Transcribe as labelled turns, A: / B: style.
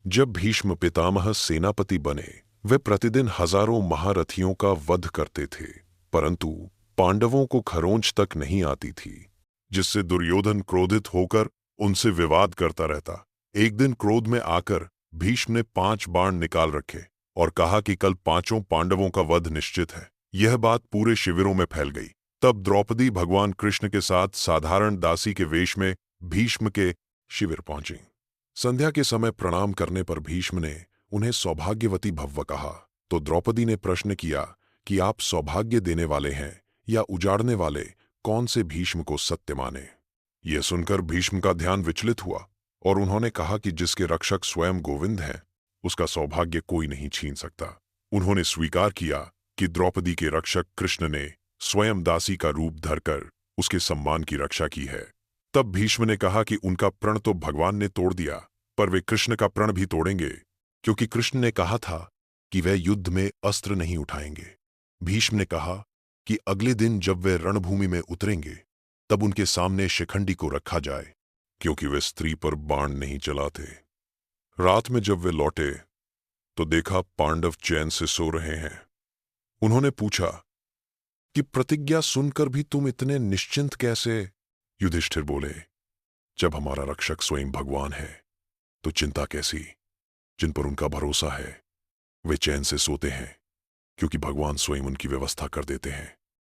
A: जब भीष्म पितामह सेनापति बने, वे प्रतिदिन हजारों महारथियों का वध करते थे, परंतु पांडवों को खरोंच तक नहीं आती थी, जिससे दुर्योधन क्रोधित होकर उनसे विवाद करता रहता। एक दिन क्रोध में आकर भीष्म ने 5 बाण निकाल रखे और कहा कि कल 5 पांडवों का वध निश्चित है। यह बात पूरे शिविरों में फैल गई। तब द्रौपदी भगवान कृष्ण के साथ साधारण दासी के वेश में भीष्म के शिविर पहुंची। संध्या के समय प्रणाम करने पर भीष्म ने उन्हें सौभाग्यवती भव्य कहा, तो द्रौपदी ने प्रश्न किया कि आप सौभाग्य देने वाले हैं या उजाड़ने वाले, कौन से भीष्म को सत्य माने। यह सुनकर भीष्म का ध्यान विचलित हुआ और उन्होंने कहा कि जिसके रक्षक स्वयं गोविंद हैं, उसका सौभाग्य कोई नहीं छीन सकता। उन्होंने स्वीकार किया कि द्रौपदी के रक्षक कृष्ण ने स्वयं दासी का रूप धरकर उसके सम्मान की रक्षा की है। तब भीष्म ने कहा कि उनका प्रण तो भगवान ने तोड़ दिया, पर वे कृष्ण का प्रण भी तोड़ेंगे, क्योंकि कृष्ण ने कहा था कि वे युद्ध में अस्त्र नहीं उठाएंगे। भीष्म ने कहा कि अगले दिन जब वे रणभूमि में उतरेंगे, तब उनके सामने शिखंडी को रखा जाए, क्योंकि वे स्त्री पर बाण नहीं चलाते। रात में जब वे लौटे तो देखा पांडव चैन से सो रहे हैं। उन्होंने पूछा कि प्रतिज्ञा सुनकर भी तुम इतने निश्चिंत कैसे? युधिष्ठिर बोले, जब हमारा रक्षक स्वयं भगवान है तो चिंता कैसी। जिन पर उनका भरोसा है वे चैन से सोते हैं, क्योंकि भगवान स्वयं उनकी व्यवस्था कर देते हैं।